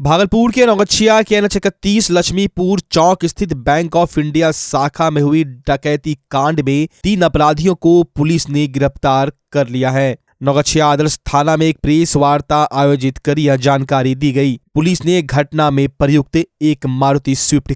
भागलपुर के नौगछिया के NH31 लक्ष्मीपुर चौक स्थित बैंक ऑफ इंडिया शाखा में हुई डकैती कांड में 3 अपराधियों को पुलिस ने गिरफ्तार कर लिया है। नौगछिया आदर्श थाना में एक प्रेस वार्ता आयोजित कर यह जानकारी दी गई। पुलिस ने घटना में प्रयुक्त एक मारुति स्विफ्ट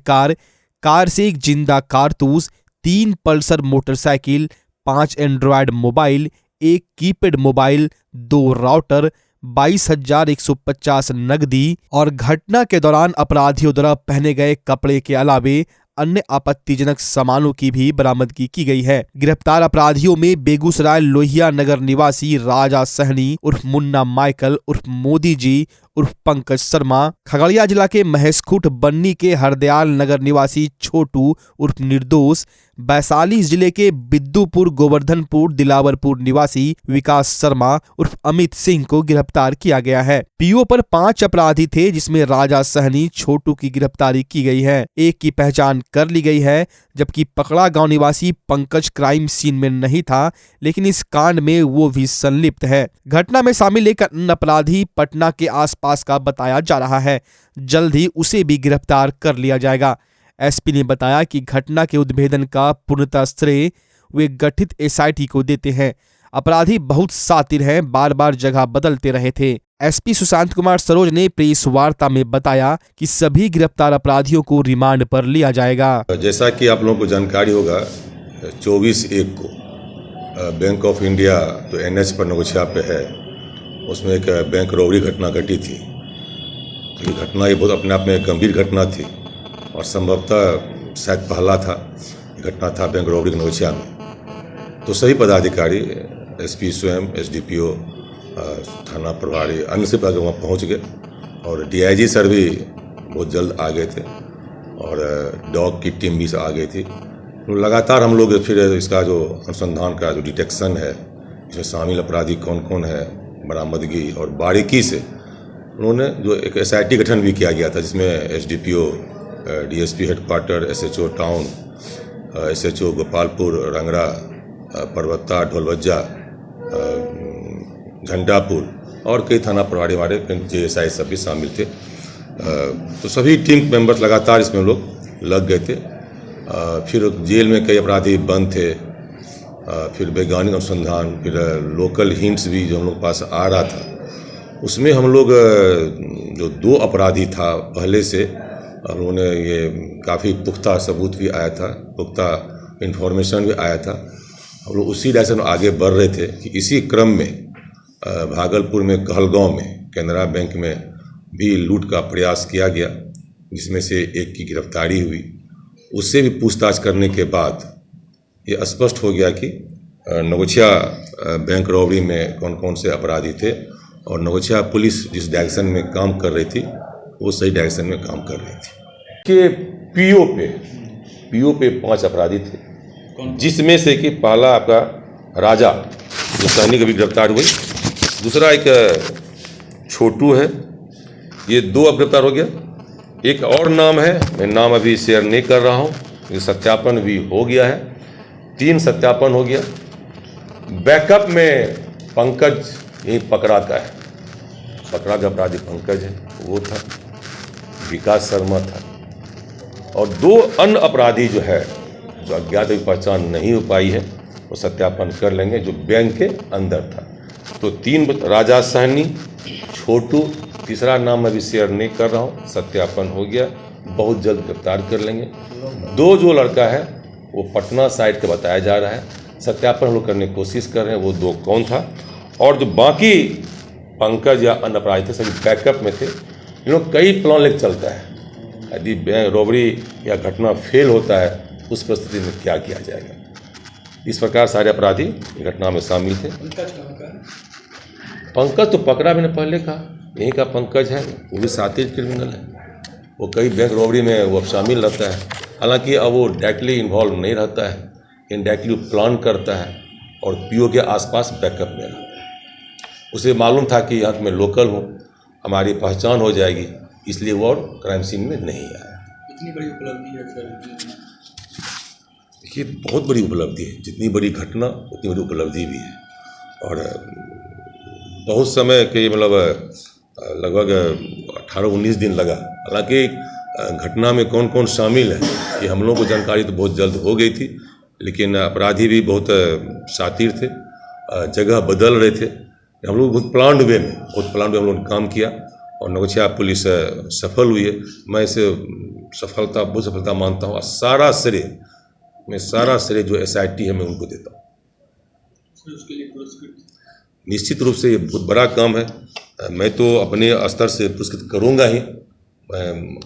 कार से एक जिंदा कारतूस, 3 Pulsar motorcycle, 5 Android mobile, 1 keypad mobile, 2 router, 22,150 नकदी और घटना के दौरान अपराधियों द्वारा पहने गए कपड़े के अलावे अन्य आपत्तिजनक सामानों की भी बरामदगी की गई है। गिरफ्तार अपराधियों में बेगूसराय लोहिया नगर निवासी राजा सहनी उर्फ मुन्ना माइकल उर्फ मोदी जी उर्फ पंकज शर्मा, खगड़िया जिला के महेशखूट बन्नी के हरदयाल नगर निवासी छोटू उर्फ निर्दोष, वैशाली जिले के बिद्दुपुर गोवर्धनपुर दिलावरपुर निवासी विकास शर्मा उर्फ अमित सिंह को गिरफ्तार किया गया है। पीओ पर 5 अपराधी थे, जिसमें राजा सहनी छोटू की गिरफ्तारी की गई है। एक की पहचान कर ली गई है, जबकि पकड़ा गांव निवासी पंकज क्राइम सीन में नहीं था, लेकिन इस कांड में वो भी संलिप्त है। घटना में शामिल एक अन्य अपराधी पटना के आसपास का बताया जा रहा है। जल्द ही उसे भी गिरफ्तार कर लिया जाएगा। एसपी ने बताया कि घटना के उद्भेदन का पूर्णतः श्रेय वे गठित एसआईटी को देते हैं। अपराधी बहुत शातिर हैं, बार बार जगह बदलते रहे थे। एसपी सुशांत कुमार सरोज ने प्रेस वार्ता में बताया कि सभी गिरफ्तार अपराधियों को रिमांड पर लिया जाएगा। जैसा कि आप लोगों को जानकारी होगा, 24/1 को बैंक ऑफ इंडिया जो NH पर नौगछिया पे है, उसमें एक बैंक रॉबरी घटना घटी थी। तो ये घटना ये बहुत अपने आप में गंभीर घटना थी और संभवतः शायद पहला घटना था बैंक रॉबरी नौगछिया में। तो सभी पदाधिकारी, एसपी स्वयं, SDPO, थाना प्रभारी, अन्य से वहाँ पहुँच गए और DIG सर भी बहुत जल्द आ गए थे और डॉग की टीम भी आ गई थी। लगातार हम लोग फिर इसका जो अनुसंधान का जो डिटेक्शन है, इसमें शामिल अपराधी कौन कौन है, बरामदगी और बारीकी से उन्होंने जो एक SIT गठन भी किया गया था, जिसमें SDPO, DSP headquarter, SHO town, SHO Gopalpur, Rangra, Parbatta, Dholbajja, Jhandapur और कई थाना प्रभारी हमारे JSI सब भी शामिल थे। तो सभी टीम मेंबर्स लगातार इसमें लोग लग गए थे। फिर जेल में कई अपराधी बंद थे। फिर वैज्ञानिक अनुसंधान, फिर लोकल हिंट्स भी जो हम लोग पास आ रहा था, उसमें हम लोग जो 2 अपराधी था पहले से, हम लोगों ने ये काफ़ी पुख्ता सबूत भी आया था, पुख्ता इन्फॉर्मेशन भी आया था। हम लोग उसी डायरेक्शन में आगे बढ़ रहे थे कि इसी क्रम में भागलपुर में कहलगांव में कैनरा बैंक में भी लूट का प्रयास किया गया, जिसमें से एक की गिरफ्तारी हुई। उससे भी पूछताछ करने के बाद ये स्पष्ट हो गया कि नौगछिया बैंक रॉबरी में कौन कौन से अपराधी थे और नौगछिया पुलिस जिस डायरेक्शन में काम कर रही थी वो सही डायरेक्शन में काम कर रही थी। कि पीओ पे 5 अपराधी थे, जिसमें से कि पहला आपका राजा जो सहनी कभी गिरफ्तार हुई, दूसरा एक छोटू है, ये 2 अब गिरफ्तार हो गया। एक और नाम है, मैं नाम अभी शेयर नहीं कर रहा हूँ, ये सत्यापन भी हो गया है, 3 सत्यापन हो गया। बैकअप में पंकज यही पकड़ा का है, पकड़ा का अपराधी पंकज है, वो था, विकास शर्मा था और 2 अन्य अपराधी जो है, जो अज्ञात की पहचान नहीं हो पाई है, वो सत्यापन कर लेंगे, जो बैंक के अंदर था। तो 3 राजा सहनी, छोटू, तीसरा नाम अभी शेयर नहीं कर रहा हूँ, सत्यापन हो गया, बहुत जल्द गिरफ्तार कर लेंगे। 2 जो लड़का है वो पटना साइड का बताया जा रहा है, सत्यापन हम लोग करने की कोशिश कर रहे हैं वो 2 कौन था। और जो बाकी पंकज या अन्य अपराधी थे सभी बैकअप में थे। इन लोग कई प्लान लेकर चलता है, यदि बैंक रॉबरी या घटना फेल होता है उस परिस्थिति में क्या किया जाएगा। इस प्रकार सारे अपराधी घटना में शामिल थे। पंकज तो पकड़ा मैंने पहले कहा, यहीं का पंकज है, वो भी शातिर क्रिमिनल है, वो कई बैंक रॉबरी में वो शामिल रहता है। हालांकि अब वो डायरेक्टली इन्वॉल्व नहीं रहता है, इनडायरेक्टली प्लान करता है और पीओ के आसपास बैकअप में रहता है। उसे मालूम था कि यहाँ मैं लोकल हूँ, हमारी पहचान हो जाएगी, इसलिए वो और क्राइम सीन में नहीं आया। इतनी बड़ी उपलब्धि है सर? देखिए, बहुत बड़ी उपलब्धि है, जितनी बड़ी घटना उतनी बड़ी उपलब्धि भी है। और बहुत समय के मतलब लगभग 18-19 दिन लगा। हालांकि घटना में कौन कौन शामिल है ये हम लोगों को जानकारी तो बहुत जल्द हो गई थी, लेकिन अपराधी भी बहुत शातिर थे, जगह बदल रहे थे। हम लोग बहुत प्लान्ड वे में हम लोगों ने काम किया और नौगछिया पुलिस सफल हुई है। मैं इसे बहुत सफलता मानता हूँ और सारा श्रेय जो SIT है मैं उनको देता हूँ। उसके लिए पुरस्कृत निश्चित रूप से ये बहुत बड़ा काम है। मैं तो अपने स्तर से पुरस्कृत करूँगा ही,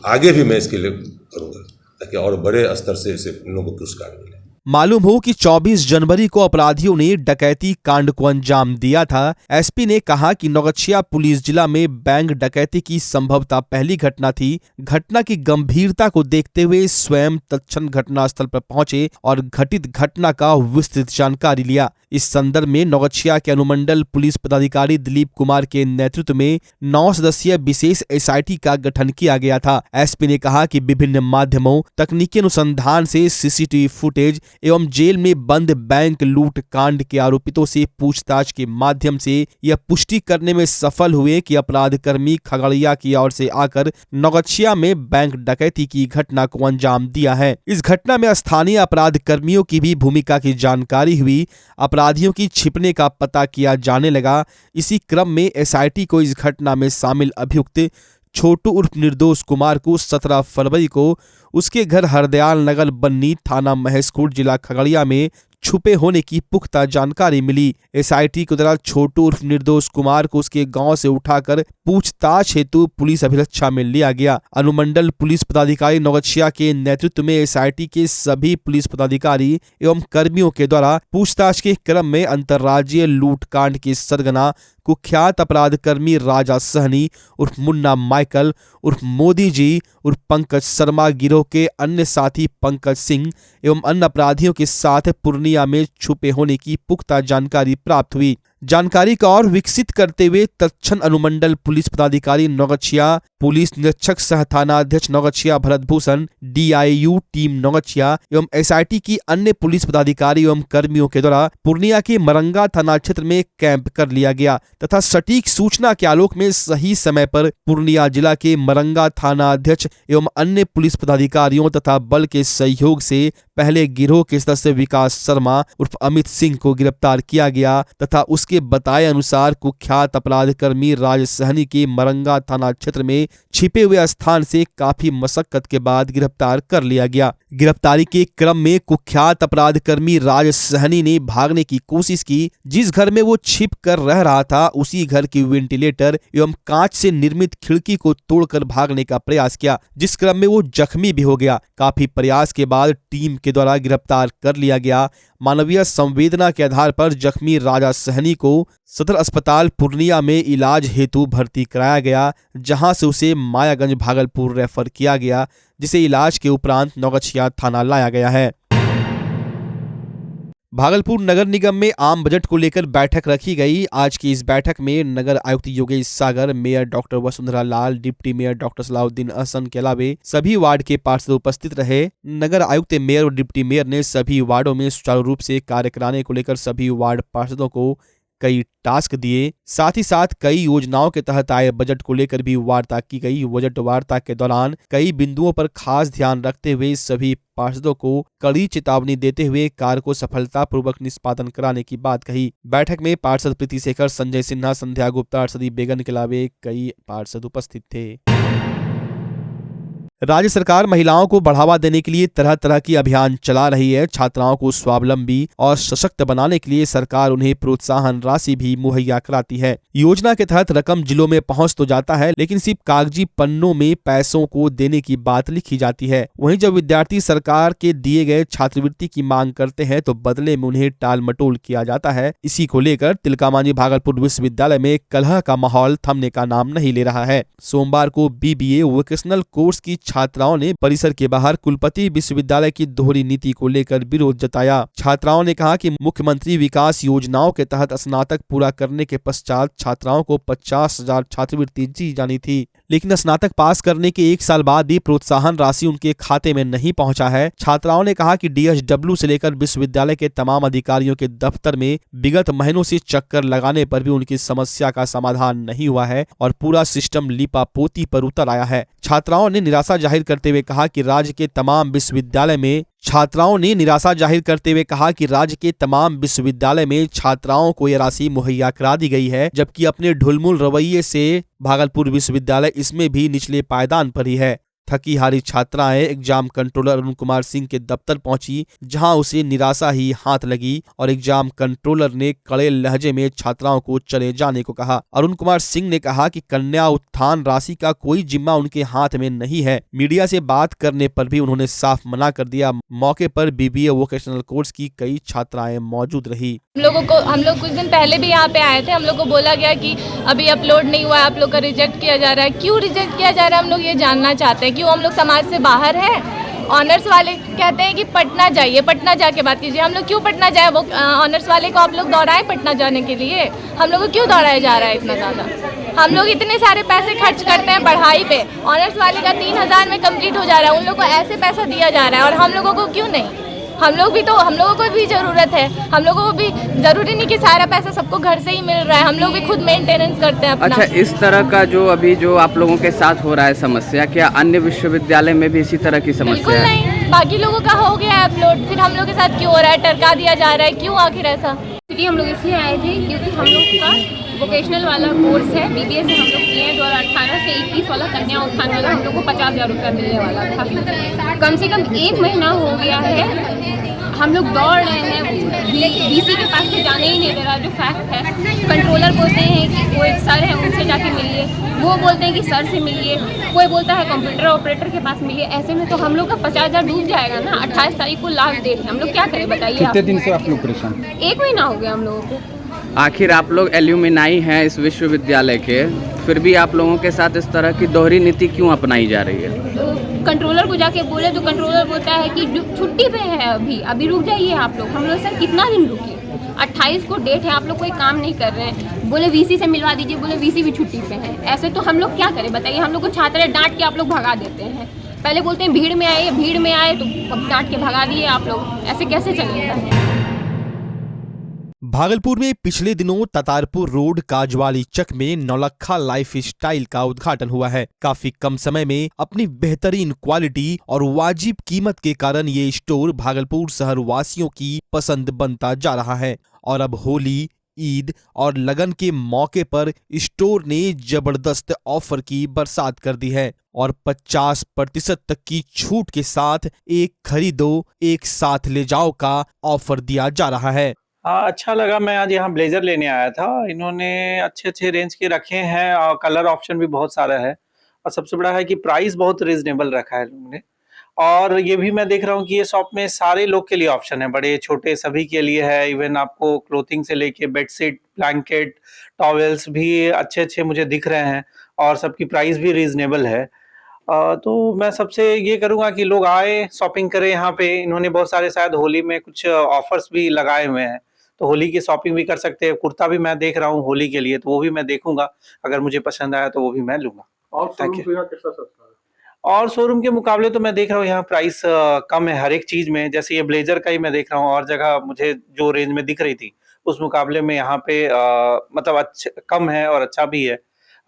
आगे भी मैं इसके लिए करूँगा ताकि और बड़े स्तर से इसे लोगों को पुरस्कार मिले। मालूम हो कि 24 जनवरी को अपराधियों ने डकैती कांड को अंजाम दिया था। SP ने कहा कि नौगछिया पुलिस जिला में बैंक डकैती की संभवतः पहली घटना थी। घटना की गंभीरता को देखते हुए स्वयं तत्क्षण घटनास्थल पर पहुंचे और घटित घटना का विस्तृत जानकारी लिया। इस संदर्भ में नौगछिया के अनुमंडल पुलिस पदाधिकारी दिलीप कुमार के नेतृत्व में 9 सदस्यीय विशेष SIT का गठन किया गया था। SP ने कहा कि विभिन्न माध्यमों तकनीकी अनुसंधान से CCTV फुटेज एवं जेल में बंद बैंक लूट कांड के आरोपितों से पूछताछ के माध्यम से यह पुष्टि करने में सफल हुए कि अपराधकर्मी खगड़िया की ओर से आकर नौगछिया में बैंक डकैती की घटना को अंजाम दिया है। इस घटना में स्थानीय अपराध कर्मियों की भी भूमिका की जानकारी हुई। अपराधियों की छिपने का पता किया जाने लगा। इसी क्रम में SIT को इस घटना में शामिल अभियुक्त छोटू उर्फ निर्दोष कुमार को 17 फरवरी को उसके घर हरदयाल नगर बन्नी थाना महेशखूंट जिला खगड़िया में छुपे होने की पुख्ता जानकारी मिली। SIT के द्वारा छोटू उर्फ निर्दोष कुमार को उसके गांव से उठाकर पूछताछ हेतु पुलिस अभिरक्षा में लिया गया। अनुमंडल पुलिस पदाधिकारी नौगछिया के नेतृत्व में SIT के सभी पुलिस पदाधिकारी एवं कर्मियों के द्वारा पूछताछ के क्रम में अंतर्राज्यीय लूटकांड के सरगना कुख्यात अपराध कर्मी राजा सहनी उर्फ मुन्ना माइकल उर्फ मोदी जी उर्फ पंकज शर्मा गिरोह के अन्य साथी पंकज सिंह एवं अन्य अपराधियों के साथ पूर्णिया में छुपे होने की पुख्ता जानकारी प्राप्त हुई। जानकारी का और विकसित करते हुए तत्क्षण अनुमंडल पुलिस पदाधिकारी नौगछिया, पुलिस निरीक्षक सह थाना अध्यक्ष नौगछिया भरत भूषण, DIU टीम नौगछिया एवं SIT की अन्य पुलिस पदाधिकारी एवं कर्मियों के द्वारा पूर्णिया के मरंगा थाना क्षेत्र में कैंप कर लिया गया तथा सटीक सूचना के आलोक में सही समय पर पूर्णिया जिला के मरंगा थाना अध्यक्ष एवं अन्य पुलिस पदाधिकारियों तथा बल के सहयोग से पहले गिरोह के सदस्य विकास शर्मा उर्फ अमित सिंह को गिरफ्तार किया गया तथा उसके बताए अनुसार कुख्यात अपराध कर्मी राज सहनी के मरंगा थाना क्षेत्र में छिपे हुए स्थान से काफी मशक्कत के बाद गिरफ्तार कर लिया गया। गिरफ्तारी के क्रम में कुख्यात अपराध कर्मी राज सहनी ने भागने की कोशिश की। जिस घर में वो छिप कर रह रहा था उसी घर की वेंटिलेटर एवं कांच से निर्मित खिड़की को तोड़कर भागने का प्रयास किया, जिस क्रम में वो जख्मी भी हो गया। काफी प्रयास के बाद टीम के द्वारा गिरफ्तार कर लिया गया। मानवीय संवेदना के आधार पर जख्मी राजा सहनी को सदर अस्पताल पूर्णिया में इलाज हेतु भर्ती कराया गया, जहां से उसे मायागंज भागलपुर रेफर किया गया, जिसे इलाज के उपरांत नौगछिया थाना लाया गया है। भागलपुर नगर निगम में आम बजट को लेकर बैठक रखी गई। आज की इस बैठक में नगर आयुक्त Yogesh Sagar, mayor doctor Vasundhara Lal, deputy mayor doctor Salauddin Ahsan के अलावे सभी वार्ड के पार्षद उपस्थित रहे। नगर आयुक्त, मेयर और डिप्टी मेयर ने सभी वार्डों में सुचारू रूप से कार्य कराने को लेकर सभी वार्ड पार्षदों को कई टास्क दिए। साथ ही साथ कई योजनाओं के तहत आए बजट को लेकर भी वार्ता की गई। बजट वार्ता के दौरान कई बिंदुओं पर खास ध्यान रखते हुए सभी पार्षदों को कड़ी चेतावनी देते हुए कार्य को सफलतापूर्वक निष्पादन कराने की बात कही। बैठक में पार्षद प्रीति शेखर, संजय सिन्हा, संध्या गुप्ता, अर्षदी बेगन के अलावे कई पार्षद उपस्थित थे। राज्य सरकार महिलाओं को बढ़ावा देने के लिए तरह तरह की अभियान चला रही है। छात्राओं को स्वावलंबी और सशक्त बनाने के लिए सरकार उन्हें प्रोत्साहन राशि भी मुहैया कराती है। योजना के तहत रकम जिलों में पहुंच तो जाता है, लेकिन सिर्फ कागजी पन्नों में पैसों को देने की बात लिखी जाती है। वहीं जब विद्यार्थी सरकार के दिए गए छात्रवृत्ति की मांग करते हैं तो बदले में उन्हें टाल मटोल किया जाता है। इसी को लेकर तिलका मांझी भागलपुर विश्वविद्यालय में कलह का माहौल थमने का नाम नहीं ले रहा है। सोमवार को BBA वोकेशनल कोर्स की छात्राओं ने परिसर के बाहर कुलपति विश्वविद्यालय की दोहरी नीति को लेकर विरोध जताया। छात्राओं ने कहा कि मुख्यमंत्री विकास योजनाओं के तहत स्नातक पूरा करने के पश्चात छात्राओं को 50,000 छात्रवृत्ति दी जानी थी, लेकिन स्नातक पास करने के 1 साल बाद भी प्रोत्साहन राशि उनके खाते में नहीं पहुंचा है। छात्राओं ने कहा कि DSW से लेकर विश्वविद्यालय के तमाम अधिकारियों के दफ्तर में विगत महीनों से चक्कर लगाने पर भी उनकी समस्या का समाधान नहीं हुआ है और पूरा सिस्टम लीपापोती पर उतर आया है। छात्राओं ने निराशा जाहिर करते हुए कहा कि राज्य के तमाम विश्वविद्यालय में छात्राओं को यह राशि मुहैया करा दी गई है, जबकि अपने ढुलमुल रवैये से भागलपुर विश्वविद्यालय इसमें भी निचले पायदान पर ही है। थकी हारी छात्राएं एग्जाम कंट्रोलर अरुण कुमार सिंह के दफ्तर पहुंची, जहां उसे निराशा ही हाथ लगी और एग्जाम कंट्रोलर ने कड़े लहजे में छात्राओं को चले जाने को कहा। अरुण कुमार सिंह ने कहा कि कन्या उत्थान राशि का कोई जिम्मा उनके हाथ में नहीं है। मीडिया से बात करने पर भी उन्होंने साफ मना कर दिया। मौके पर BBA वोकेशनल कोर्स की कई छात्राएं मौजूद रही। हम लोग कुछ दिन पहले भी यहाँ पे आए थे। हम लोग को बोला गया कि अभी अपलोड नहीं हुआ है, आप लोग का रिजेक्ट किया जा रहा है। क्यों रिजेक्ट किया जा रहा है हम लोग ये जानना चाहते हैं। क्यों हम लोग समाज से बाहर हैं? ऑनर्स वाले कहते हैं कि पटना जाइए, पटना जाके बात कीजिए। हम लोग क्यों पटना जाए? वो ऑनर्स वाले को आप लोग दौड़ाएं पटना जाने के लिए? हम लोग को क्यों दौड़ाया जा रहा है इतना ज़्यादा? हम लोग इतने सारे पैसे खर्च करते हैं पढ़ाई पे। ऑनर्स वाले का 3,000 में कंप्लीट हो जा रहा है, उन लोग को ऐसे पैसा दिया जा रहा है और हम लोगों को क्यों नहीं? हम लोगों को भी ज़रूरत है। हम लोगों को भी ज़रूरी नहीं कि सारा पैसा सबको घर से ही मिल रहा है। हम लोग भी खुद मेंटेनेंस करते हैं अपना। अच्छा, इस तरह का जो अभी जो आप लोगों के साथ हो रहा है समस्या, क्या अन्य विश्वविद्यालय में भी इसी तरह की समस्या बिल्कुल है? नहीं, बाकी लोगों का हो गया है अपलोड, फिर हम लोग के साथ क्यों हो रहा है? टरका दिया जा रहा है, क्यों आखिर ऐसा? क्योंकि हम लोग इसलिए आए थे क्योंकि हम लोग का वोकेशनल वाला कोर्स है, BBA से हम लोग किए हैं। 2018 से 21 वाला कन्या उत्थान वाला हम लोग को 50,000 रुपया मिलने वाला था। कम से कम 1 महीना हो गया है हम लोग दौड़ रहे हैं। VC के पास तो जाने ही नहीं दे रहा, जो फैक्ट है। कंट्रोलर बोलते हैं कि वो एक सर है उनसे जाके मिलिए, वो बोलते हैं कि सर से मिलिए, कोई बोलता है कंप्यूटर ऑपरेटर के पास मिलिए। ऐसे में तो हम लोग का 50,000 डूब जाएगा ना। 28 तारीख को लास्ट डेट है, हम लोग क्या करें बताइए? कितने दिन से आप लोग परेशान? 1 महीना हो गया हम लोगों को। आखिर आप लोग एल्यूमिनाई हैं इस विश्वविद्यालय के, फिर भी आप लोगों के साथ इस तरह की दोहरी नीति क्यों अपनाई जा रही है? कंट्रोलर को जाके बोले तो कंट्रोलर बोलता है कि छुट्टी पे है, अभी रुक जाइए आप लोग। हम लोग सर कितना दिन रुकिए? 28 को डेट है, आप लोग कोई काम नहीं कर रहे हैं। बोले VC से मिलवा दीजिए, बोले VC भी छुट्टी पे है। ऐसे तो हम लोग क्या करें बताइए? हम लोग को छात्र डांट के आप लोग भगा देते हैं। पहले बोलते हैं भीड़ में आए तो डांट के भगा दिए आप लोग। ऐसे कैसे चलेगा? भागलपुर में पिछले दिनों ततारपुर रोड काजवाली चक में नौलखा लाइफ स्टाइल का उद्घाटन हुआ है। काफी कम समय में अपनी बेहतरीन क्वालिटी और वाजिब कीमत के कारण ये स्टोर भागलपुर शहर वासियों की पसंद बनता जा रहा है और अब होली, ईद और लगन के मौके पर स्टोर ने जबरदस्त ऑफर की बरसात कर दी है और 50% तक की छूट के साथ एक खरीदो एक साथ ले जाओ का ऑफर दिया जा रहा है। हाँ, अच्छा लगा। मैं आज यहाँ ब्लेजर लेने आया था। इन्होंने अच्छे रेंज के रखे हैं और कलर ऑप्शन भी बहुत सारा है और सबसे बड़ा है कि प्राइस बहुत रीजनेबल रखा है लोगों ने। और ये भी मैं देख रहा हूँ कि ये शॉप में सारे लोग के लिए ऑप्शन है, बड़े छोटे सभी के लिए है। इवन आपको क्लोथिंग से लेके बेडशीट, ब्लैंकेट, टॉवेल्स भी अच्छे मुझे दिख रहे हैं और सबकी प्राइस भी रीजनेबल है। तो मैं सबसे ये करूँगा कि लोग आए, शॉपिंग करें यहाँ पे। इन्होंने बहुत सारे शायद होली में कुछ ऑफर्स भी लगाए हुए हैं, तो होली की शॉपिंग भी कर सकते हैं। कुर्ता भी मैं देख रहा हूँ होली के लिए, तो वो भी मैं देखूंगा। अगर मुझे पसंद आया तो वो भी मैं लूंगा। और शोरूम के मुकाबले तो मैं देख रहा हूँ यहाँ प्राइस कम है हर एक चीज में। जैसे ये ब्लेजर का ही मैं देख रहा हूँ, और जगह मुझे जो रेंज में दिख रही थी उस मुकाबले में यहाँ पे मतलब अच्छा कम है और अच्छा भी है।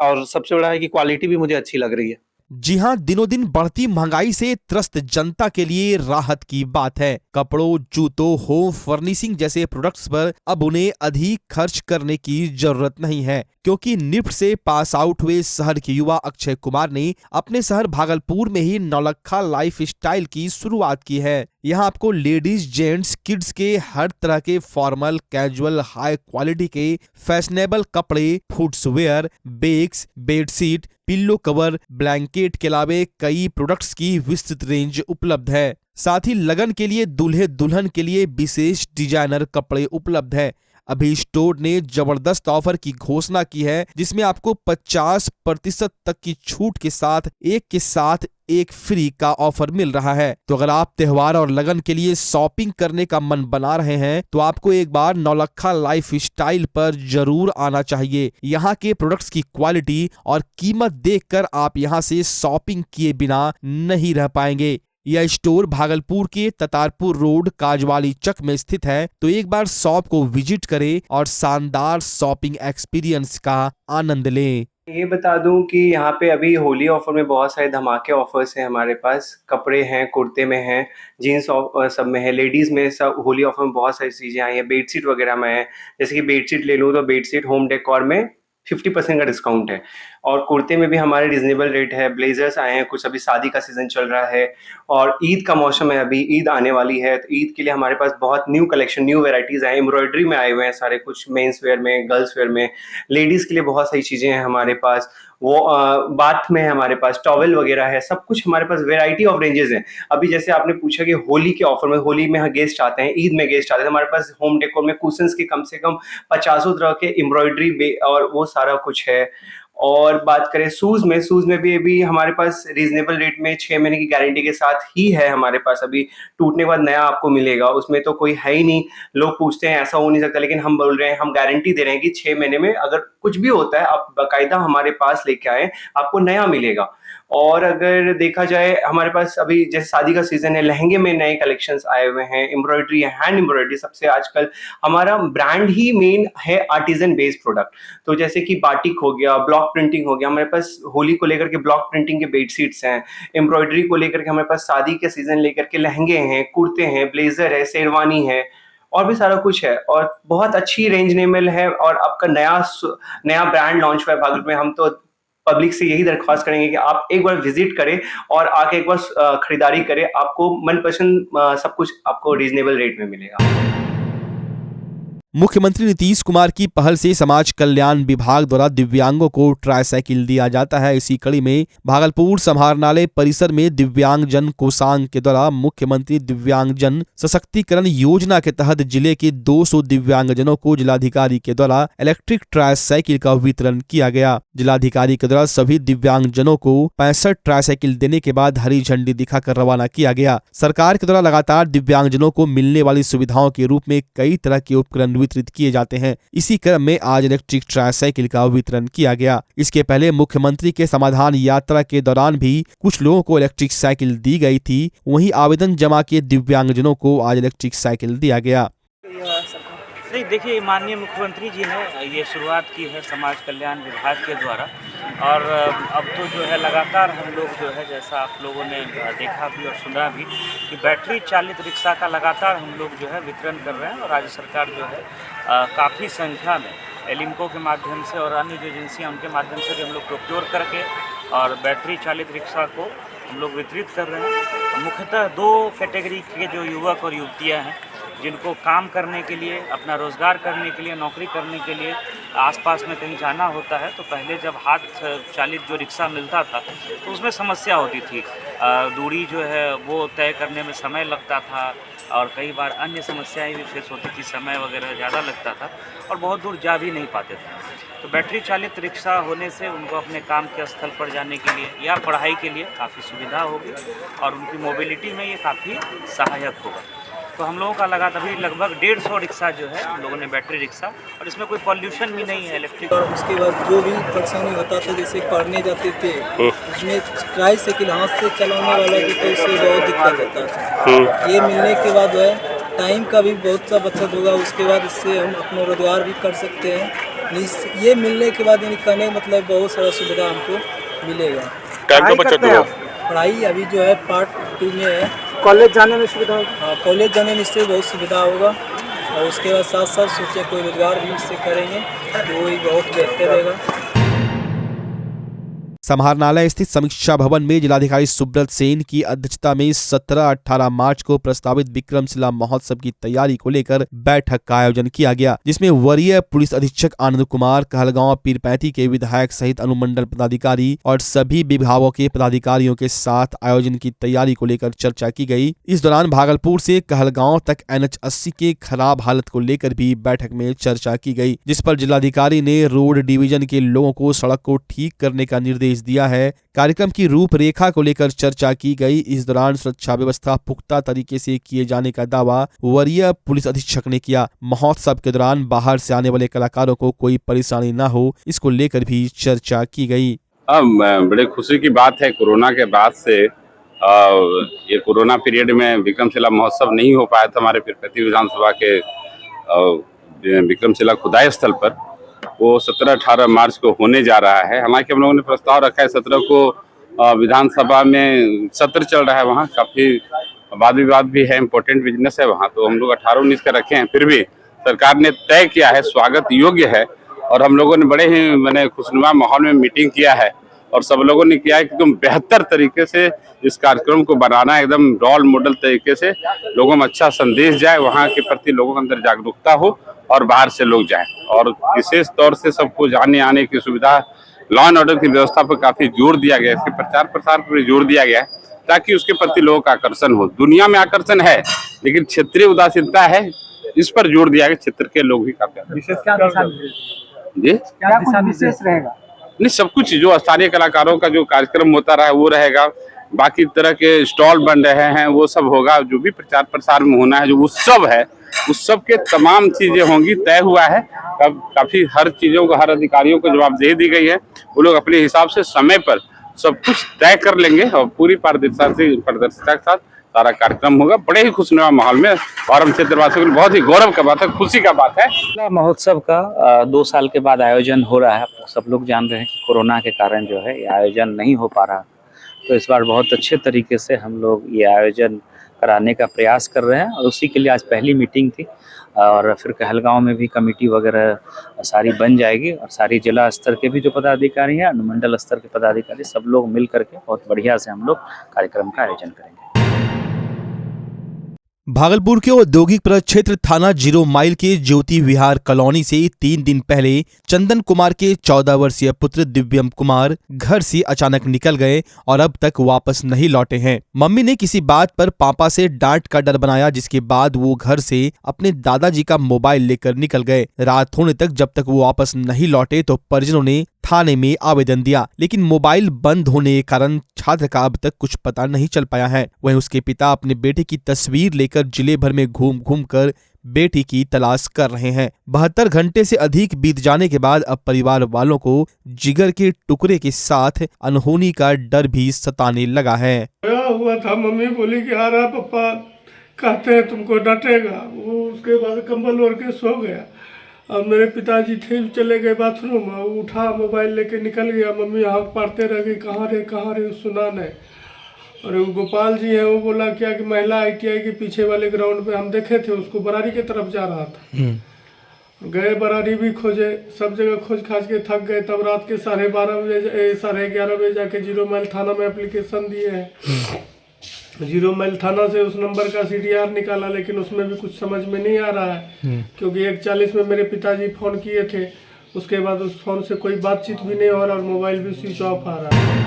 और सबसे बड़ा है कि क्वालिटी भी मुझे अच्छी लग रही है। जी हां, दिनों दिन बढ़ती महंगाई से त्रस्त जनता के लिए राहत की बात है। कपड़ों, जूतों, होम फर्निशिंग जैसे प्रोडक्ट्स पर अब उन्हें अधिक खर्च करने की जरूरत नहीं है, क्योंकि निफ्ट से पास आउट हुए शहर के युवा अक्षय कुमार ने अपने शहर भागलपुर में ही नौलखा लाइफ स्टाइल की शुरुआत की है। यहाँ आपको लेडीज, जेंट्स, किड्स के हर तरह के फॉर्मल, कैजुअल, हाई क्वालिटी के फैशनेबल कपड़े, footwear, bags, bedsheet, pillow cover, blanket के अलावे कई प्रोडक्ट्स की विस्तृत रेंज उपलब्ध है। साथ ही लगन के लिए, दूल्हे दुल्हन के लिए विशेष डिजाइनर कपड़े उपलब्ध है। अभी स्टोर ने जबरदस्त ऑफर की घोषणा की है, जिसमें आपको 50% तक की छूट के साथ एक फ्री का ऑफर मिल रहा है। तो अगर आप त्योहार और लगन के लिए शॉपिंग करने का मन बना रहे हैं तो आपको एक बार नौलखा लाइफ स्टाइल पर जरूर आना चाहिए। यहाँ के प्रोडक्ट्स की क्वालिटी और कीमत देखकर आप यहाँ से शॉपिंग किए बिना नहीं रह पाएंगे। यह स्टोर भागलपुर के ततारपुर रोड काजवाली चक में स्थित है, तो एक बार शॉप को विजिट करें और शानदार शॉपिंग एक्सपीरियंस का आनंद लें। ये बता दूं कि यहाँ पे अभी होली ऑफर में बहुत सारे धमाके ऑफर्स हैं हमारे पास। कपड़े हैं, कुर्ते में हैं, जीन्स सब में है, लेडीज़ में सब होली ऑफर में बहुत सारी चीज़ें आई हैं। बेडशीट वगैरह में है, जैसे कि बेडशीट ले लूँ तो बेडशीट होम डेकोर में 50% का डिस्काउंट है। और कुर्ते में भी हमारे रिजनेबल रेट है। ब्लेजर्स आए हैं कुछ, अभी शादी का सीज़न चल रहा है और ईद का मौसम है, अभी ईद आने वाली है, तो ईद के लिए हमारे पास बहुत न्यू कलेक्शन, न्यू वेराइटीज़ आए। एम्ब्रॉयडरी में आए हुए हैं सारे कुछ, मेंस वेयर में, गर्ल्स वेयर में, लेडीज़ के लिए बहुत सारी चीज़ें हैं हमारे पास। वो बाथ में है हमारे पास, टॉवल वगैरह है, सब कुछ हमारे पास वेराइटी ऑफ रेंजेस हैं। अभी जैसे आपने पूछा कि होली के ऑफर में, होली में गेस्ट आते हैं, ईद में गेस्ट आते हैं, हमारे पास होम डेकोर में कुशन्स के कम से कम 50 तरह के एम्ब्रॉयडरी और वो सारा कुछ है। और बात करें शूज़ में भी अभी हमारे पास रीजनेबल रेट में 6 महीने की गारंटी के साथ ही है हमारे पास। अभी टूटने के बाद नया आपको मिलेगा, उसमें तो कोई है ही नहीं। लोग पूछते हैं ऐसा हो नहीं सकता, लेकिन हम बोल रहे हैं, हम गारंटी दे रहे हैं कि 6 महीने में अगर कुछ भी होता है आप बाकायदा हमारे पास लेके आए, आपको नया मिलेगा। और अगर देखा जाए हमारे पास अभी जैसे शादी का सीजन है, लहंगे में नए कलेक्शंस आए हुए हैं, एम्ब्रॉयडरी है, हैंड एम्ब्रॉयडरी। सबसे आजकल हमारा ब्रांड ही मेन है आर्टिजन बेस्ड प्रोडक्ट। तो जैसे कि बाटिक हो गया, ब्लॉक प्रिंटिंग हो गया, हमारे पास होली को लेकर के ब्लॉक प्रिंटिंग के बेडशीट्स हैं। एम्ब्रॉयडरी को लेकर के हमारे पास शादी के सीजन लेकर के लहंगे हैं, कुर्ते हैं, ब्लेजर है, शेरवानी है, और भी सारा कुछ है। और बहुत अच्छी रेंज नेमल है। और आपका नया ब्रांड लॉन्च हुआ है भागलपुर में। हम तो पब्लिक से यही दरख्वास्त करेंगे कि आप एक बार विजिट करें और आके एक बार खरीदारी करें, आपको मनपसंद सब कुछ आपको रीजनेबल रेट में मिलेगा। मुख्यमंत्री नीतीश कुमार की पहल से समाज कल्याण विभाग द्वारा दिव्यांगों को ट्राईसाइकिल दिया जाता है। इसी कड़ी में भागलपुर समाहरणालय परिसर में दिव्यांगजन कोषांग के द्वारा मुख्यमंत्री दिव्यांगजन सशक्तिकरण योजना के तहत जिले के 200 दिव्यांगजनों को जिलाधिकारी के द्वारा इलेक्ट्रिक ट्राईसाइकिल का वितरण किया गया। जिलाधिकारी के द्वारा सभी दिव्यांगजनों को 65 ट्राईसाइकिल देने के बाद हरी झंडी दिखाकर रवाना किया गया। सरकार के द्वारा लगातार दिव्यांगजनों को मिलने वाली सुविधाओं के रूप में कई तरह के उपकरण वितरित किए जाते हैं। इसी क्रम में आज इलेक्ट्रिक ट्राईसाइकिल का वितरण किया गया। इसके पहले मुख्यमंत्री के समाधान यात्रा के दौरान भी कुछ लोगों को इलेक्ट्रिक साइकिल दी गई थी। वहीं आवेदन जमा के दिव्यांगजनों को आज इलेक्ट्रिक साइकिल दिया गया। नहीं, देखिए, माननीय मुख्यमंत्री जी ने ये शुरुआत की है समाज कल्याण विभाग के द्वारा। और अब तो जो है लगातार हम लोग जो है, जैसा आप लोगों ने देखा भी और सुना भी, कि बैटरी चालित रिक्शा का लगातार हम लोग जो है वितरण कर रहे हैं। और राज्य सरकार जो है काफ़ी संख्या में एलिम्को के माध्यम से और अन्य जो एजेंसियाँ उनके माध्यम से भी हम लोग प्रोक्योर करके और बैटरी चालित रिक्शा को हम लोग वितरित कर रहे हैं। मुख्यतः 2 कैटेगरी के जो युवक और युवतियाँ हैं, जिनको काम करने के लिए, अपना रोज़गार करने के लिए, नौकरी करने के लिए आसपास में कहीं जाना होता है, तो पहले जब हाथ चालित जो रिक्शा मिलता था तो उसमें समस्या होती थी। दूरी जो है वो तय करने में समय लगता था और कई बार अन्य समस्याएं भी फेस होती थी, समय वगैरह ज़्यादा लगता था और बहुत दूर जा भी नहीं पाते थे। तो बैटरी चालित रिक्शा होने से उनको अपने काम के स्थल पर जाने के लिए या पढ़ाई के लिए काफ़ी सुविधा होगी और उनकी मोबिलिटी में ये काफ़ी सहायक होगा। तो हम लोगों का लगातार अभी लगभग 150 रिक्शा जो है हम लोगों ने बैटरी रिक्शा, और इसमें कोई पॉल्यूशन भी नहीं है इलेक्ट्रिक। और उसके बाद जो भी परेशानी होता था, जैसे पढ़ने जाते थे उसमें ट्राईसाइकिल हाथ से चलाने वाला जो तो उससे बहुत दिक्कत होता था। ये मिलने के बाद जो है टाइम का भी बहुत सा बचत होगा। उसके बाद इससे हम अपना रोजगार भी कर सकते हैं। ये मिलने के बाद यानी कहने मतलब बहुत सारा सुविधा हमको मिलेगा। टाइम का बचत होगा। पढ़ाई अभी जो है पार्ट 2 में है। कॉलेज जाने में सुविधा होगी। हाँ, कॉलेज जाने में इससे बहुत सुविधा होगा। और उसके बाद साथ साथ सोचे कोई रोजगार भी इससे करेंगे तो वही बहुत बेहतर रहेगा। समाहरणालय स्थित समीक्षा भवन में जिलाधिकारी सुब्रत सेन की अध्यक्षता में 17-18 मार्च को प्रस्तावित विक्रमशिला महोत्सव की तैयारी को लेकर बैठक का आयोजन किया गया, जिसमें वरीय पुलिस अधीक्षक आनंद कुमार, कहलगांव पीरपैंती के विधायक सहित अनुमंडल पदाधिकारी और सभी विभागों के पदाधिकारियों के साथ आयोजन की तैयारी को लेकर चर्चा की गई। इस दौरान भागलपुर से कहलगांव तक NH 80 के खराब हालत को लेकर भी बैठक में चर्चा की गई, जिस पर जिलाधिकारी ने रोड डिवीजन के लोगों को सड़क को ठीक करने का निर्देश दिया है। कार्यक्रम की रूपरेखा को लेकर चर्चा की गई। इस दौरान सुरक्षा व्यवस्था पुख्ता तरीके से किए जाने का दावा वरीय पुलिस अधीक्षक ने किया। महोत्सव के दौरान बाहर से आने वाले कलाकारों को कोई परेशानी न हो, इसको लेकर भी चर्चा की गई। बड़े खुशी की बात है, कोरोना के बाद से ये कोरोना पीरियड में विक्रमशिला महोत्सव नहीं हो पाया था हमारे पीरपैंती विधानसभा के विक्रमशिला खुदाई स्थल पर। वो 17-18 मार्च को होने जा रहा है। हालांकि हम लोगों ने प्रस्ताव रखा है 17 को विधानसभा में सत्र चल रहा है, वहाँ काफ़ी वाद विवाद भी है, इम्पोर्टेंट बिजनेस है वहाँ, तो हम लोग 18-19 का रखे हैं। फिर भी सरकार ने तय किया है, स्वागत योग्य है, और हम लोगों ने बड़े ही मैंने खुशनुमा माहौल में मीटिंग किया है और सब लोगों ने किया है कि एकदम बेहतर तरीके से इस कार्यक्रम को बनाना है, एकदम रोल मॉडल तरीके से लोगों में अच्छा संदेश जाए, वहाँ के प्रति लोगों के अंदर जागरूकता हो और बाहर से लोग जाएं। और विशेष तौर से सबको जाने आने की सुविधा, लॉ एंड ऑर्डर की व्यवस्था पर काफ़ी जोर दिया गया है, इसके प्रचार प्रसार पर भी जोर दिया गया है ताकि उसके प्रति लोगों का आकर्षण हो। दुनिया में आकर्षण है लेकिन क्षेत्रीय उदासीनता है, इस पर जोर दिया गया। क्षेत्र के लोग भी काफी विशेष क्या विशेष रहेगा? नहीं, सब कुछ जो स्थानीय कलाकारों का जो कार्यक्रम होता रहा है वो रहेगा, बाकी तरह के स्टॉल बन रहे हैं वो सब होगा, जो भी प्रचार प्रसार में होना है, जो उत्सव है उस सब के तमाम चीजें होंगी, तय हुआ है। काफी हर चीजों को, हर अधिकारियों को जवाबदेही दी गई है, वो लोग अपने हिसाब से समय पर सब कुछ तय कर लेंगे और पूरी पारदर्शिता के साथ सारा कार्यक्रम होगा। बड़े ही खुशनुमा माहौल में, और हम क्षेत्रवासियों के लिए बहुत ही गौरव का बात है, खुशी का बात है। महोत्सव का 2 साल के बाद आयोजन हो रहा है। सब लोग जान रहे हैं कि कोरोना के कारण जो है ये आयोजन नहीं हो पा रहा, तो इस बार बहुत अच्छे तरीके से हम लोग ये आयोजन कराने का प्रयास कर रहे हैं और उसी के लिए आज पहली मीटिंग थी। और फिर कहलगांव में भी कमेटी वगैरह सारी बन जाएगी और सारी जिला स्तर के भी जो पदाधिकारी हैं, अनुमंडल स्तर के पदाधिकारी, सब लोग मिल करके बहुत बढ़िया से हम लोग कार्यक्रम का आयोजन करेंगे। भागलपुर के औद्योगिक प्रक्षेत्र थाना 0 माइल के ज्योति विहार कॉलोनी से 3 दिन पहले चंदन कुमार के 14 वर्षीय पुत्र दिव्यम कुमार घर से अचानक निकल गए और अब तक वापस नहीं लौटे हैं। मम्मी ने किसी बात पर पापा से डांट का डर बनाया, जिसके बाद वो घर से अपने दादाजी का मोबाइल लेकर निकल गए। रात होने तक जब तक वो वापस नहीं लौटे तो परिजनों ने थाने में आवेदन दिया, लेकिन मोबाइल बंद होने के कारण छात्र का अब तक कुछ पता नहीं चल पाया है। वहीं उसके पिता अपने बेटे की तस्वीर लेकर जिले भर में घूम घूम कर बेटी की तलाश कर रहे हैं। 72 घंटे से अधिक बीत जाने के बाद अब परिवार वालों को जिगर के टुकड़े के साथ अनहोनी का डर भी सताने लगा है। हुआ था, मम्मी बोली कि आ रहा पापा, कहते हैं तुमको डांटेगा। वो उसके बाद कंबल ओढ़ के सो गया। अब मेरे पिताजी थे, चले गए बाथरूम, उठा मोबाइल लेके निकल गया। मम्मी हाथ पारते रह गई, कहाँ रे, सुना नहीं। और वो गोपाल जी हैं, वो बोला क्या कि महिला ITI के पीछे वाले ग्राउंड पे हम देखे थे, उसको बरारी की तरफ जा रहा था। गए बरारी भी खोजे, सब जगह खोज खाज के थक गए। तब रात के 11:30 बजे जाके 0 माइल थाना में एप्लीकेशन दिए हैं। 0 माइल थाना से उस नंबर का CDR निकाला, लेकिन उसमें भी कुछ समझ में नहीं आ रहा है, क्योंकि 1:40 में मेरे पिताजी फोन किए थे। उसके बाद उस फोन से कोई बातचीत भी नहीं हो रहा और मोबाइल भी स्विच ऑफ आ रहा है।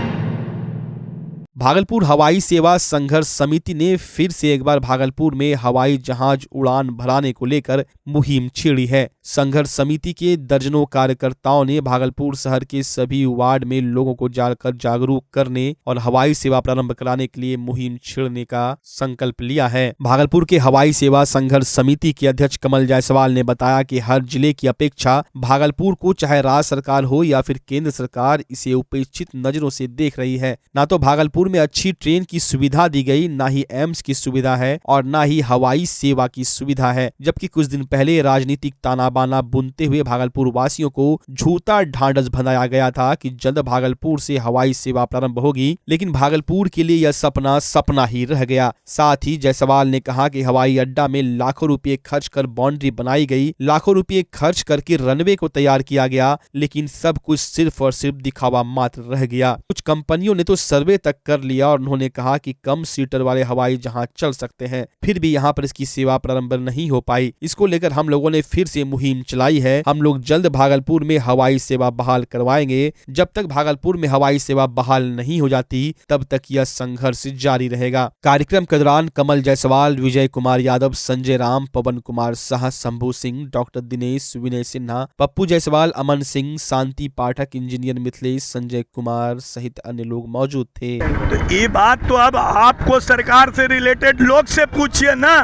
भागलपुर हवाई सेवा संघर्ष समिति ने फिर से एक बार भागलपुर में हवाई जहाज उड़ान भराने को लेकर मुहिम छेड़ी है। संघर्ष समिति के दर्जनों कार्यकर्ताओं ने भागलपुर शहर के सभी वार्ड में लोगों को जाकर जागरूक करने और हवाई सेवा प्रारंभ कराने के लिए मुहिम छेड़ने का संकल्प लिया है। भागलपुर के हवाई सेवा संघर्ष समिति के अध्यक्ष कमल जायसवाल ने बताया कि हर जिले की अपेक्षा भागलपुर को चाहे राज्य सरकार हो या फिर केंद्र सरकार इसे उपेक्षित नजरों से देख रही है। न तो भागलपुर भागलपुर में अच्छी ट्रेन की सुविधा दी गई, ना ही एम्स की सुविधा है और ना ही हवाई सेवा की सुविधा है। जबकि कुछ दिन पहले राजनीतिक ताना बाना बुनते हुए भागलपुर वासियों को झूठा ढांढस बंधाया गया था कि जल्द भागलपुर से हवाई सेवा प्रारंभ होगी, लेकिन भागलपुर के लिए यह सपना सपना ही रह गया। साथ ही जायसवाल ने कहा कि हवाई अड्डा में लाखों रुपए खर्च कर बाउंड्री बनाई गई, लाखों रुपए खर्च करके रनवे को तैयार किया गया, लेकिन सब कुछ सिर्फ और सिर्फ दिखावा मात्र रह गया। कुछ कंपनियों ने तो सर्वे तक कर लिया और उन्होंने कहा कि कम सीटर वाले हवाई जहाज चल सकते हैं, फिर भी यहाँ पर इसकी सेवा प्रारंभ नहीं हो पाई। इसको लेकर हम लोगों ने फिर से मुहिम चलाई है। हम लोग जल्द भागलपुर में हवाई सेवा बहाल करवाएंगे। जब तक भागलपुर में हवाई सेवा बहाल नहीं हो जाती तब तक यह संघर्ष जारी रहेगा। कार्यक्रम के दौरान कमल जायसवाल, विजय कुमार यादव, संजय राम, पवन कुमार शाह, शंभू सिंह, डॉक्टर दिनेश, विनय सिन्हा, पप्पू जायसवाल, अमन सिंह, शांति पाठक, इंजीनियर मिथिलेश, संजय कुमार सहित अन्य लोग मौजूद थे। तो ये बात तो अब आपको सरकार से रिलेटेड लोग से पूछिए ना,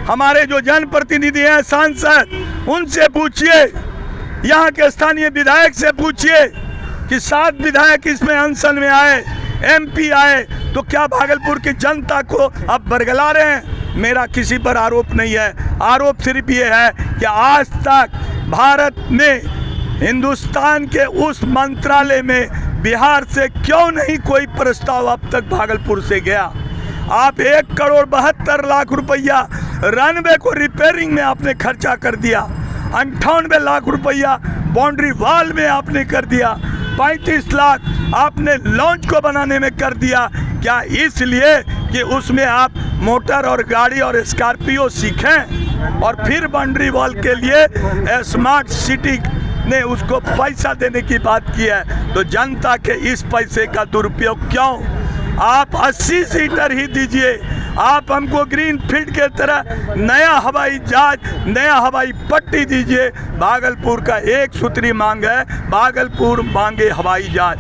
हमारे जो जनप्रतिनिधि हैं, सांसद, उनसे पूछिए, यहाँ के स्थानीय विधायक से पूछिए कि 7 विधायक इसमें अनशन में आए, MP आए, तो क्या भागलपुर की जनता को अब बरगला रहे हैं? मेरा किसी पर आरोप नहीं है, आरोप सिर्फ ये है कि आज तक भारत में, हिंदुस्तान के उस मंत्रालय में बिहार से क्यों नहीं कोई प्रस्ताव अब तक भागलपुर से गया? आप 1,72,00,000 रुपया रनवे को रिपेयरिंग में आपने खर्चा कर दिया, 98 लाख रुपया बाउंड्री वॉल में आपने कर दिया, 35 लाख आपने लॉन्च को बनाने में कर दिया। क्या इसलिए कि उसमें आप मोटर और गाड़ी और स्कॉर्पियो सीखें और फिर बाउंड्री वॉल के लिए स्मार्ट सिटी ने उसको पैसा देने की बात की है? तो जनता के इस पैसे का दुरुपयोग क्यों? आप 80 सीटर ही दीजिए, आप हमको ग्रीन फील्ड के तरह नया हवाई जहाज, नया हवाई पट्टी दीजिए। भागलपुर का एक सूत्री मांग है, भागलपुर मांगे हवाई जहाज।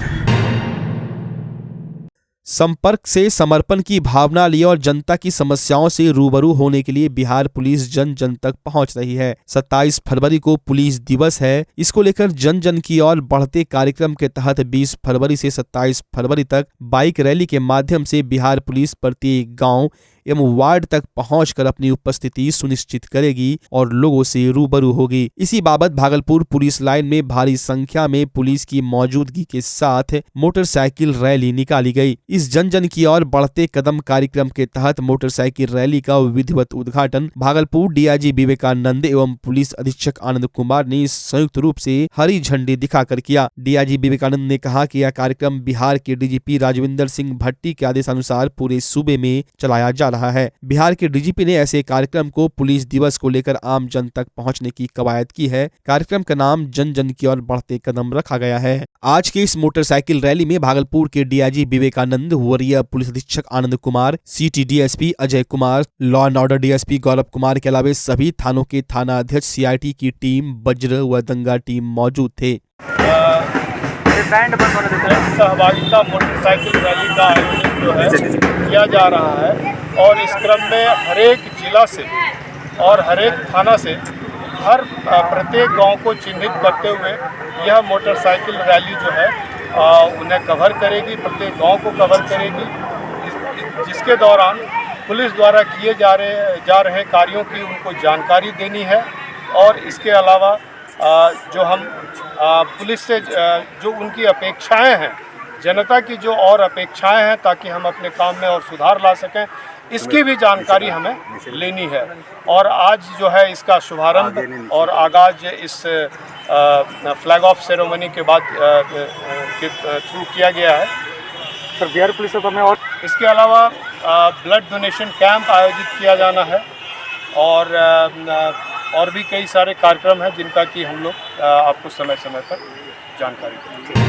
संपर्क से समर्पण की भावना लिए और जनता की समस्याओं से रूबरू होने के लिए बिहार पुलिस जन जन तक पहुंच रही है। 27 फरवरी को पुलिस दिवस है। इसको लेकर जन जन की ओर बढ़ते कार्यक्रम के तहत 20 फरवरी से 27 फरवरी तक बाइक रैली के माध्यम से बिहार पुलिस प्रत्येक गांव एवं वार्ड तक पहुंचकर अपनी उपस्थिति सुनिश्चित करेगी और लोगों से रूबरू होगी। इसी बाबत भागलपुर पुलिस लाइन में भारी संख्या में पुलिस की मौजूदगी के साथ मोटरसाइकिल रैली निकाली गई। इस जन जन की ओर बढ़ते कदम कार्यक्रम के तहत मोटरसाइकिल रैली का विधिवत उद्घाटन भागलपुर DIG विवेकानंद एवं पुलिस अधीक्षक आनंद कुमार ने संयुक्त रूप से हरी झंडी दिखाकर किया। DIG विवेकानंद ने कहा कि यह कार्यक्रम बिहार के DGP राजविंदर सिंह भट्टी के आदेशानुसार पूरे सूबे में चलाया जा रहा है। बिहार के DGP ने ऐसे कार्यक्रम को पुलिस दिवस को लेकर आम जन तक पहुंचने की कवायद की है। कार्यक्रम का नाम जन जन की ओर बढ़ते कदम रखा गया है। आज के इस मोटरसाइकिल रैली में भागलपुर के DIG विवेकानंद, वरीय पुलिस अधीक्षक Anand Kumar, city DSP Ajay Kumar, law and order DSP Gaurav Kumar के अलावा सभी थानों के थाना अध्यक्ष, CIT की टीम, वज्र व दंगा टीम मौजूद थे। सहभागिता मोटरसाइकिल रैली का आयोजन जो है किया जा रहा है और इस क्रम में हरेक जिला से और हरेक थाना से हर प्रत्येक गांव को चिन्हित करते हुए यह मोटरसाइकिल रैली जो है उन्हें कवर करेगी, प्रत्येक गांव को कवर करेगी, जिसके दौरान पुलिस द्वारा किए जा रहे कार्यों की उनको जानकारी देनी है। और इसके अलावा जो हम पुलिस से जो उनकी अपेक्षाएं हैं, जनता की जो और अपेक्षाएं हैं, ताकि हम अपने काम में और सुधार ला सकें, इसकी भी जानकारी हमें लेनी है। और आज जो है इसका शुभारंभ और आगाज इस फ्लैग ऑफ सेरेमनी के बाद के थ्रू किया गया है। सर, बिहार पुलिस अब हमें और इसके अलावा ब्लड डोनेशन कैंप आयोजित किया जाना है और भी कई सारे कार्यक्रम हैं जिनका कि हम लोग आपको समय समय पर जानकारी देंगे।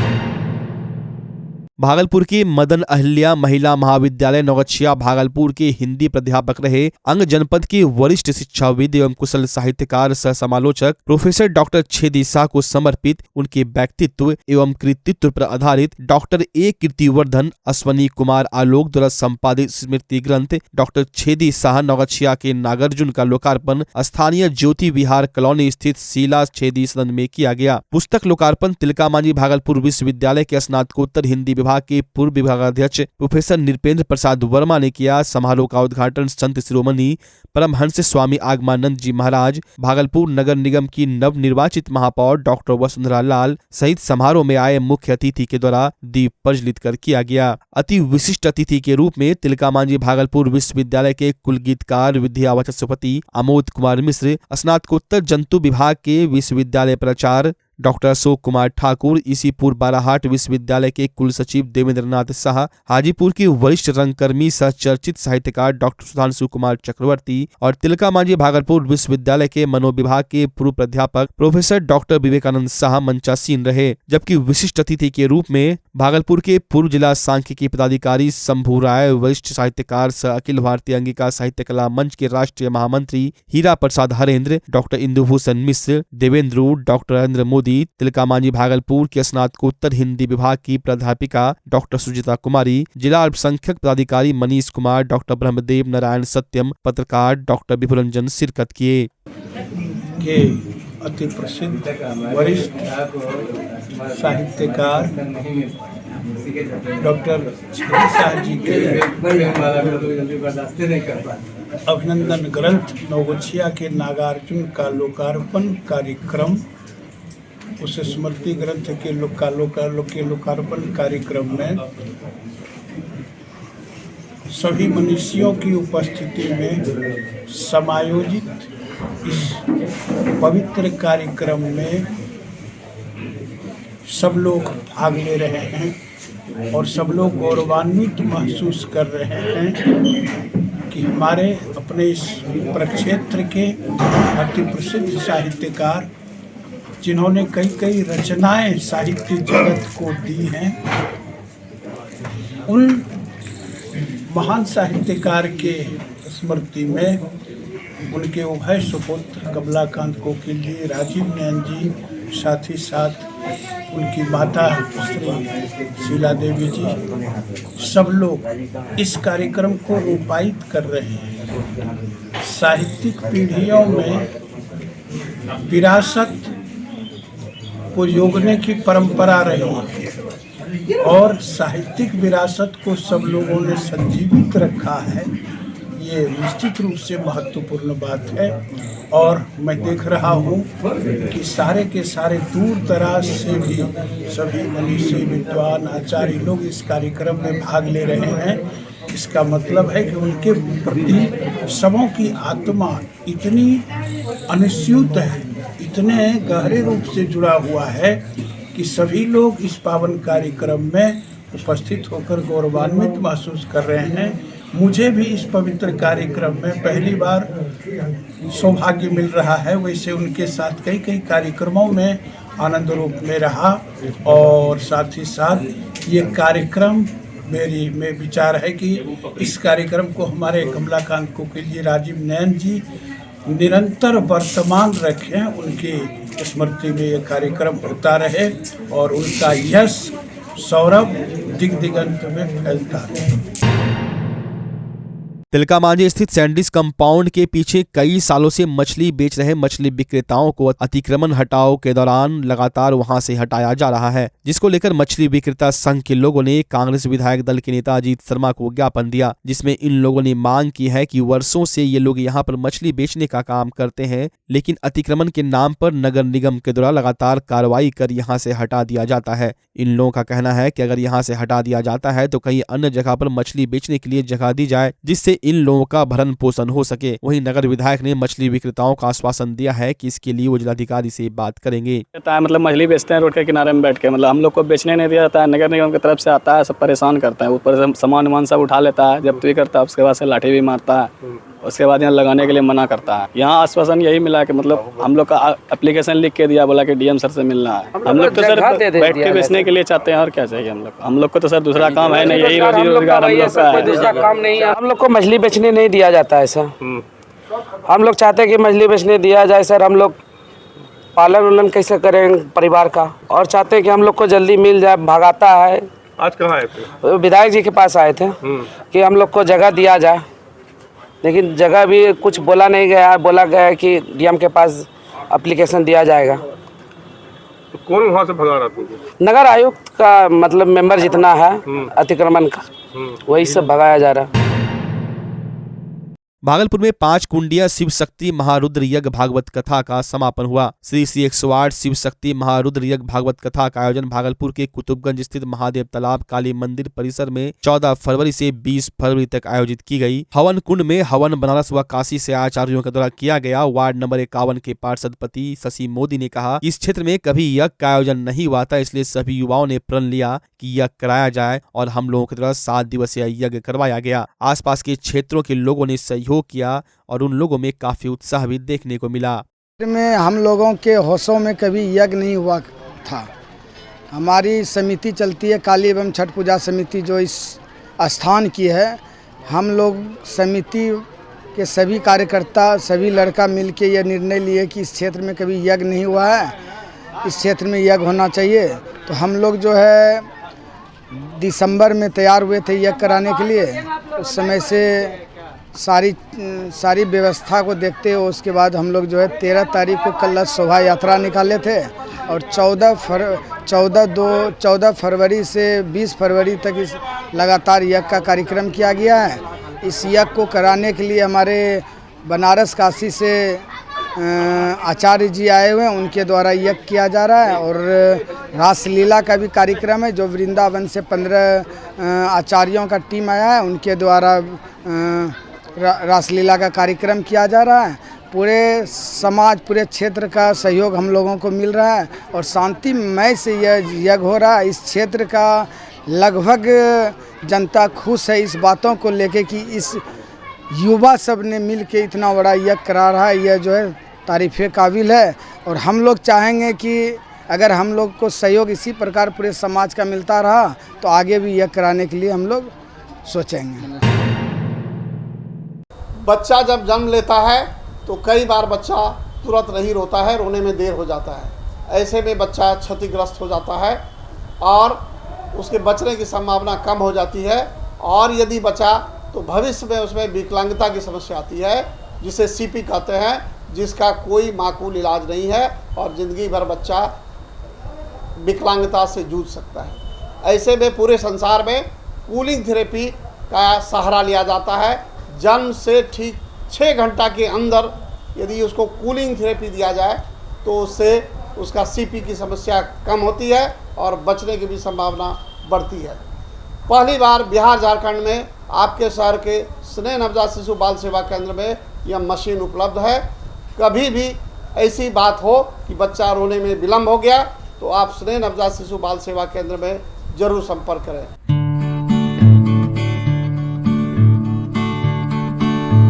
भागलपुर के मदन अहिल्या महिला महाविद्यालय नौगछिया भागलपुर के हिंदी प्राध्यापक रहे अंग जनपद के वरिष्ठ शिक्षाविद एवं कुशल साहित्यकार सह समालोचक प्रोफेसर डॉक्टर छेदी शाह को समर्पित उनके व्यक्तित्व एवं कृतित्व पर आधारित डॉक्टर A कीर्तिवर्धन अश्वनी कुमार आलोक द्वारा संपादित स्मृति ग्रंथ डॉक्टर छेदी शाह नौगछिया के नागार्जुन का लोकार्पण स्थानीय ज्योति विहार कॉलोनी स्थित शीला छेदी सदन में किया गया। पुस्तक लोकार्पण तिलका मांझी भागलपुर विश्वविद्यालय के स्नातकोत्तर हिंदी विभाग के पूर्व विभागाध्यक्ष प्रोफेसर नृपेंद्र प्रसाद वर्मा ने किया। समारोह का उद्घाटन संत शिरोमणि परमहंस स्वामी आगमानंद जी महाराज, भागलपुर नगर निगम की नवनिर्वाचित महापौर डॉक्टर वसुंधरा लाल सहित समारोह में आए मुख्य अतिथि के द्वारा दीप प्रज्वलित कर किया गया। अति विशिष्ट अतिथि के रूप में तिलका मांझी भागलपुर विश्वविद्यालय के कुल गीतकार विद्यावाचस्पति आमोद कुमार मिश्र, स्नातकोत्तर जंतु विभाग के विश्वविद्यालय प्राचार्य डॉक्टर अशोक कुमार ठाकुर, इसीपुर बालाहाट विश्वविद्यालय के कुल सचिव देवेंद्र नाथ शाह, हाजीपुर के वरिष्ठ रंगकर्मी सह चर्चित साहित्यकार डॉक्टर सुधांशु कुमार चक्रवर्ती और तिलका मांझी भागलपुर विश्वविद्यालय के मनोविभाग के पूर्व प्राध्यापक प्रोफेसर डॉक्टर विवेकानंद शाह मंचासीन रहे। जबकि विशिष्ट अतिथि के रूप में भागलपुर के पूर्व जिला सांख्यिकी पदाधिकारी शंभू राय, वरिष्ठ साहित्यकार सह अखिल भारतीय अंगिका साहित्य कला मंच के राष्ट्रीय महामंत्री हीरा प्रसाद हरेंद्र, डॉक्टर इंदुभूषण मिश्र, देवेंद्र, डॉक्टर नरेंद्र मोदी, तिलका मांझी भागलपुर के स्नातकोत्तर हिंदी विभाग की प्राध्यापिका डॉक्टर सुजिता कुमारी, जिला अल्पसंख्यक पदाधिकारी मनीष कुमार, डॉक्टर ब्रह्मदेव नारायण सत्यम, पत्रकार डॉक्टर विपुरंजन शिरकत किए। के अति प्रसिद्ध वरिष्ठ साहित्यकार डॉक्टर शाह जी के अभिनंदन ग्रंथ नवगछिया के नागार्जुन का लोकार्पण कार्यक्रम, उस स्मृति ग्रंथ के लोकार्पण कार्यक्रम में सभी मनुष्यों की उपस्थिति में समायोजित इस पवित्र कार्यक्रम में सब लोग भाग ले रहे हैं और सब लोग गौरवान्वित महसूस कर रहे हैं कि हमारे अपने इस प्रक्षेत्र के अति प्रसिद्ध साहित्यकार जिन्होंने कई रचनाएं साहित्य जगत को दी हैं, उन महान साहित्यकार के स्मृति में उनके उभय सुपुत्र कमलाकांत कोकिल जी, राजीव नयन जी, साथ ही साथ उनकी माता श्री शीला देवी जी, सब लोग इस कार्यक्रम को रूपायित कर रहे हैं। साहित्यिक पीढ़ियों में विरासत को जोड़ने की परंपरा रही है और साहित्यिक विरासत को सब लोगों ने संजीवित रखा है। ये निश्चित रूप से महत्वपूर्ण बात है और मैं देख रहा हूँ कि सारे के सारे दूर दराज से भी सभी मनीषी, विद्वान, आचार्य लोग इस कार्यक्रम में भाग ले रहे हैं। इसका मतलब है कि उनके प्रति सबों की आत्मा इतनी अनुस्यूत है, इतने गहरे रूप से जुड़ा हुआ है कि सभी लोग इस पावन कार्यक्रम में उपस्थित होकर गौरवान्वित महसूस कर रहे हैं। मुझे भी इस पवित्र कार्यक्रम में पहली बार सौभाग्य मिल रहा है। वैसे उनके साथ कई कार्यक्रमों में आनंद रूप में रहा और साथ ही साथ ये कार्यक्रम में विचार है कि इस कार्यक्रम को हमारे कमलाकांत कोकिल जी, राजीव नयन जी निरंतर वर्तमान रखें, उनकी स्मृति में ये कार्यक्रम होता रहे और उनका यश सौरभ दिगंत में फैलता रहे। तिलका मांझी स्थित सैंडीज कंपाउंड के पीछे कई सालों से मछली बेच रहे मछली विक्रेताओं को अतिक्रमण हटाओ के दौरान लगातार वहां से हटाया जा रहा है, जिसको लेकर मछली विक्रेता संघ के लोगों ने कांग्रेस विधायक दल के नेता अजीत शर्मा को ज्ञापन दिया, जिसमें इन लोगों ने मांग की है कि वर्षों से ये लोग यहां पर मछली बेचने का काम करते हैं, लेकिन अतिक्रमण के नाम पर नगर निगम के द्वारा लगातार कार्रवाई कर यहां से हटा दिया जाता है। इन लोगों का कहना है कि अगर यहां से हटा दिया जाता है तो कहीं अन्य जगह पर मछली बेचने के लिए जगह दी जाए, जिससे इन लोगों का भरण पोषण हो सके। वहीं नगर विधायक ने मछली विक्रेताओं का आश्वासन दिया है कि इसके लिए वो जिलाधिकारी से बात करेंगे। मतलब मछली बेचते हैं रोड के किनारे में बैठ के, मतलब हम लोग को बेचने नहीं दिया जाता है। नगर निगम की तरफ से आता है, सब परेशान करता है, ऊपर से सामान सब उठा लेता है, जब्त भी करता है, उसके बाद से लाठी भी मारता है, उसके बाद यहाँ लगाने के लिए मना करता है। यहाँ आश्वासन यही मिला कि मतलब हम लोग का एप्लीकेशन लिख के दिया, बोला कि डीएम सर से मिलना है। हम लोग तो सर बैठ के बेचने के लिए चाहते हैं, और क्या चाहिए हम लोग को तो सर दूसरा काम है नहीं, यही रोजी रोजगार हम लोग का है। दूसरा काम नहीं है, हम लोग को मछली बेचने नहीं दिया जाता है सर। हम लोग चाहते हैं कि मछली बेचने दिया जाए सर, हम लोग पालन उलन कैसे करें परिवार का, और चाहते हैं कि हम लोग को जल्दी मिल जाए। भगाता है। आज कहाँ आए थे? विधायक जी के पास आए थे कि हम लोग को जगह दिया जाए, लेकिन जगह भी कुछ बोला नहीं गया। बोला गया कि डीएम के पास एप्लीकेशन दिया जाएगा। तो कौन वहाँ से भगा रहा तुमको? नगर आयुक्त का मतलब मेंबर जितना है अतिक्रमण का, वही सब भगाया जा रहा है। भागलपुर में 5 कुंडिया शिव शक्ति महारुद्र यज्ञ भागवत कथा का समापन हुआ। श्री 108 शिव शक्ति महारुद्र यज्ञ भागवत कथा का आयोजन भागलपुर के कुतुबगंज स्थित महादेव तालाब काली मंदिर परिसर में 14 फरवरी से 20 फरवरी तक आयोजित की गई। हवन कुंड में हवन बनारस व काशी से आचार्यों के द्वारा किया गया। वार्ड नंबर 51 के पार्षद पति शशि मोदी ने कहा, इस क्षेत्र में कभी यज्ञ का आयोजन नहीं हुआ था, इसलिए सभी युवाओं ने प्रण लिया कि यज्ञ कराया जाए और हम लोगों की द्वारा 7 दिवसीय यज्ञ करवाया गया। आसपास के क्षेत्रों के लोगों ने सहयोग किया और उन लोगों में काफी उत्साह भी देखने को मिला। में हम लोगों के होशों में कभी यज्ञ नहीं हुआ था। हमारी समिति चलती है काली एवं छठ पूजा समिति, जो इस स्थान की है। हम लोग समिति के सभी कार्यकर्ता, सभी लड़का मिलके यह निर्णय लिए कि इस क्षेत्र में कभी यज्ञ नहीं हुआ है, इस क्षेत्र में यज्ञ होना चाहिए। तो हम लोग जो है दिसंबर में तैयार हुए थे यज्ञ कराने के लिए। उस समय से सारी व्यवस्था को देखते हुए उसके बाद हम लोग जो है 13 तारीख को कलश शोभा यात्रा निकाले थे और 14 फरवरी से 20 फरवरी तक इस लगातार यज्ञ का कार्यक्रम किया गया है। इस यज्ञ को कराने के लिए हमारे बनारस काशी से आचार्य जी आए हुए हैं, उनके द्वारा यज्ञ किया जा रहा है। और रासलीला का भी कार्यक्रम है, जो वृंदावन से 15 आचार्यों का टीम आया है, उनके द्वारा रासलीला का कार्यक्रम किया जा रहा है। पूरे समाज, पूरे क्षेत्र का सहयोग हम लोगों को मिल रहा है और शांतिमय से यह यज्ञ हो रहा है। इस क्षेत्र का लगभग जनता खुश है इस बातों को लेके कि इस युवा सब ने मिल के इतना बड़ा यज्ञ करा रहा है। यह जो है तारीफ़े काबिल है और हम लोग चाहेंगे कि अगर हम लोग को सहयोग इसी प्रकार पूरे समाज का मिलता रहा तो आगे भी यज्ञ कराने के लिए हम लोग सोचेंगे। बच्चा जब जन्म लेता है तो कई बार बच्चा तुरंत नहीं रोता है, रोने में देर हो जाता है। ऐसे में बच्चा क्षतिग्रस्त हो जाता है और उसके बचने की संभावना कम हो जाती है। और यदि बचा तो भविष्य में उसमें विकलांगता की समस्या आती है, जिसे सीपी कहते हैं, जिसका कोई माकूल इलाज नहीं है और ज़िंदगी भर बच्चा विकलांगता से जूझ सकता है। ऐसे में पूरे संसार में कूलिंग थेरेपी का सहारा लिया जाता है। जन्म से ठीक 6 घंटा के अंदर यदि उसको कूलिंग थेरेपी दिया जाए तो उससे उसका सीपी की समस्या कम होती है और बचने की भी संभावना बढ़ती है। पहली बार बिहार झारखंड में आपके शहर के स्नेह नवजात शिशु बाल सेवा केंद्र में यह मशीन उपलब्ध है। कभी भी ऐसी बात हो कि बच्चा रोने में विलम्ब हो गया तो आप स्नेह नवजात शिशु बाल सेवा केंद्र में ज़रूर संपर्क करें।